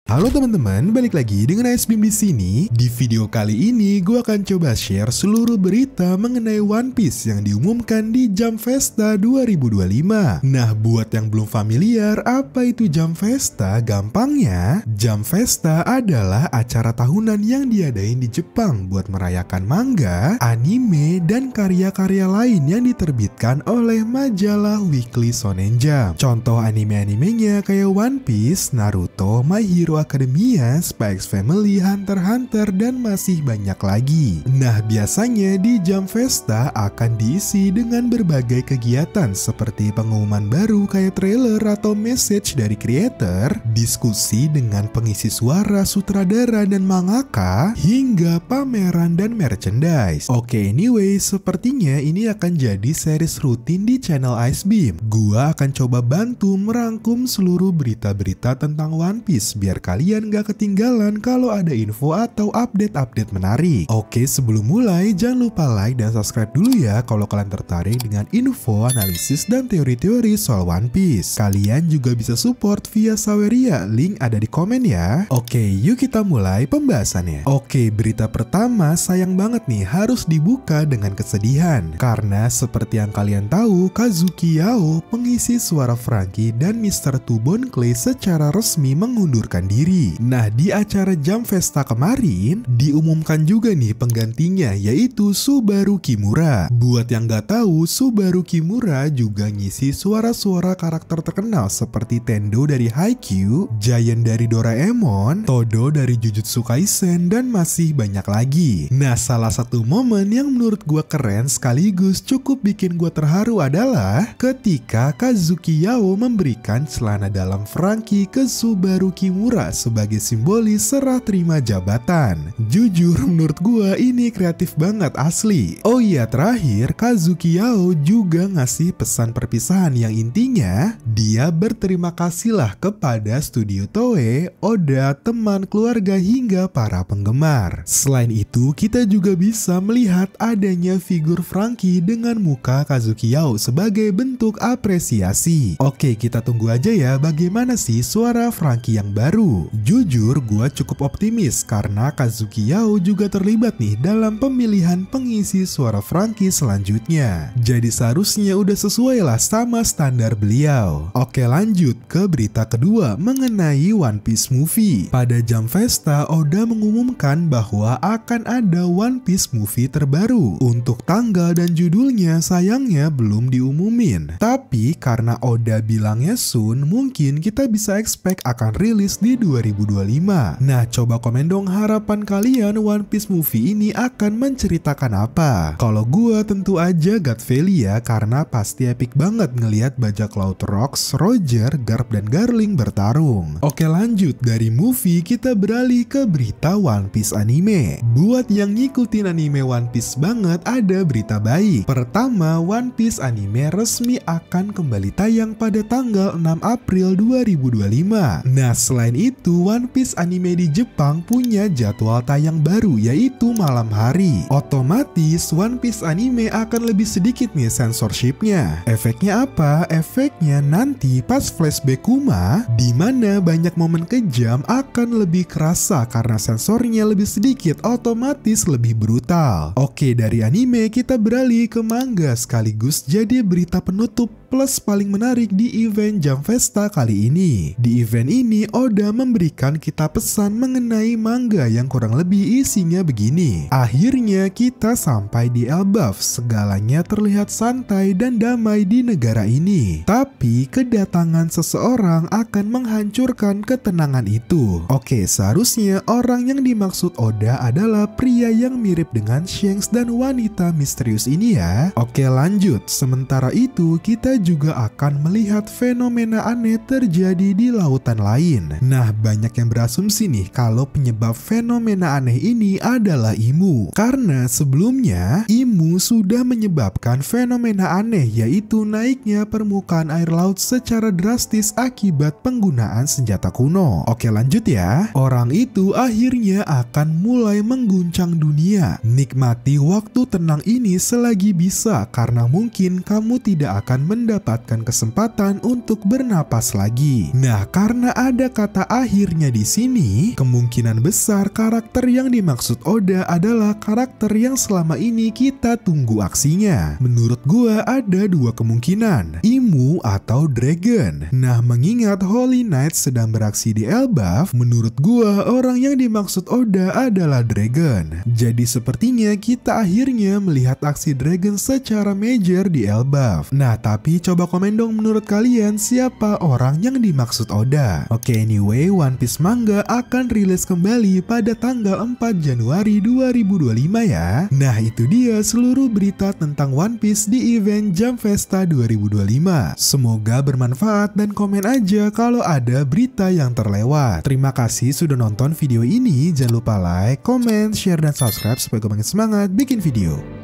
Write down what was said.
Halo teman-teman, balik lagi dengan ASBIM di sini. Di video kali ini, gue akan coba share seluruh berita mengenai One Piece yang diumumkan di Jump Festa 2025. Nah, buat yang belum familiar, apa itu Jump Festa? Gampangnya, Jump Festa adalah acara tahunan yang diadain di Jepang buat merayakan manga, anime, dan karya-karya lain yang diterbitkan oleh majalah Weekly Shonen Jump. Contoh anime-animenya kayak One Piece, Naruto, My Hero Academia, Spy X Family, Hunter x Hunter, dan masih banyak lagi. Nah, biasanya di Jump Festa akan diisi dengan berbagai kegiatan seperti pengumuman baru kayak trailer atau message dari creator, diskusi dengan pengisi suara, sutradara, dan mangaka, hingga pameran dan merchandise. Oke, anyway, sepertinya ini akan jadi series rutin di channel ASBIM. Gua akan coba bantu merangkum seluruh berita-berita tentang One Piece biar kalian gak ketinggalan kalau ada info atau update-update menarik. Oke, sebelum mulai jangan lupa like dan subscribe dulu ya kalau kalian tertarik dengan info, analisis, dan teori-teori soal One Piece. Kalian juga bisa support via Saweria, link ada di komen ya. Oke, yuk kita mulai pembahasannya. Oke, berita pertama sayang banget nih harus dibuka dengan kesedihan. Karena seperti yang kalian tahu, Kazuki Yao, pengisi suara Franky dan Mr. Tubon Clay secara resmi mengundurkan diri. Nah, di acara Jump Festa kemarin diumumkan juga nih penggantinya, yaitu Subaru Kimura. Buat yang gak tahu, Subaru Kimura juga ngisi suara-suara karakter terkenal seperti Tendo dari Haikyuu, Giant dari Doraemon, Todo dari Jujutsu Kaisen, dan masih banyak lagi. Nah, salah satu momen yang menurut gua keren sekaligus cukup bikin gua terharu adalah ketika Kazuki Yao memberikan celana dalam Franky ke Subaru Kimura sebagai simbolis serah terima jabatan. Jujur menurut gua ini kreatif banget asli. Oh iya, terakhir Kazuki Yao juga ngasih pesan perpisahan yang intinya dia berterima kasihlah kepada studio Toei, Oda, teman, keluarga, hingga para penggemar. Selain itu, kita juga bisa melihat adanya figur Franky dengan muka Kazuki Yao sebagai bentuk apresiasi. Oke, kita tunggu aja ya bagaimana sih suara Franky yang baru. Jujur, gua cukup optimis karena Kazuki Yao juga terlibat nih dalam pemilihan pengisi suara Franky selanjutnya. Jadi seharusnya udah sesuai lah sama standar beliau. Oke, lanjut ke berita kedua mengenai One Piece movie. Pada Jump Festa, Oda mengumumkan bahwa akan ada One Piece movie terbaru. Untuk tanggal dan judulnya sayangnya belum diumumin. Tapi karena Oda bilangnya soon, mungkin kita bisa expect akan rilis di 2025. Nah, coba komen dong harapan kalian One Piece movie ini akan menceritakan apa. Kalau gua tentu aja God Valley ya, karena pasti epic banget ngelihat bajak laut Rocks, Roger, Garp, dan Garling bertarung. Oke, lanjut dari movie kita beralih ke berita One Piece anime. Buat yang ngikutin anime One Piece banget, ada berita baik. Pertama, One Piece anime resmi akan kembali tayang pada tanggal 6 April 2025. Nah, selain itu, One Piece anime di Jepang punya jadwal tayang baru, yaitu malam hari. Otomatis, One Piece anime akan lebih sedikit nih censorshipnya. Efeknya apa? Efeknya nanti pas flashback Kuma, di mana banyak momen kejam akan lebih kerasa karena sensornya lebih sedikit, otomatis lebih brutal. Oke, dari anime kita beralih ke manga sekaligus jadi berita penutup plus paling menarik di event Jump Festa kali ini. Di event ini, Oda memberikan kita pesan mengenai manga yang kurang lebih isinya begini. Akhirnya kita sampai di Elbaf, segalanya terlihat santai dan damai di negara ini. Tapi kedatangan seseorang akan menghancurkan ketenangan itu. Oke, seharusnya orang yang dimaksud Oda adalah pria yang mirip dengan Shanks dan wanita misterius ini ya. Oke, lanjut. Sementara itu, kita juga akan melihat fenomena aneh terjadi di lautan lain. Nah, banyak yang berasumsi nih kalau penyebab fenomena aneh ini adalah Imu. Karena sebelumnya, Imu sudah menyebabkan fenomena aneh, yaitu naiknya permukaan air laut secara drastis akibat penggunaan senjata kuno. Oke, lanjut ya. Orang itu akhirnya akan mulai mengguncang dunia. Nikmati waktu tenang ini selagi bisa, karena mungkin kamu tidak akan mendapatkan kesempatan untuk bernapas lagi. Nah, karena ada kata akhirnya di sini kemungkinan besar karakter yang dimaksud Oda adalah karakter yang selama ini kita tunggu aksinya. Menurut gua ada dua kemungkinan, Imu atau Dragon. Nah, mengingat Holy Knight sedang beraksi di Elbaf, menurut gua orang yang dimaksud Oda adalah Dragon. Jadi sepertinya kita akhirnya melihat aksi Dragon secara major di Elbaf. Nah, tapi coba komen dong menurut kalian siapa orang yang dimaksud Oda. Oke, anyway, One Piece manga akan rilis kembali pada tanggal 4 Januari 2025 ya. Nah, itu dia seluruh berita tentang One Piece di event Jump Festa 2025. Semoga bermanfaat dan komen aja kalau ada berita yang terlewat. Terima kasih sudah nonton video ini. Jangan lupa like, comment, share, dan subscribe supaya gue makin semangat bikin video.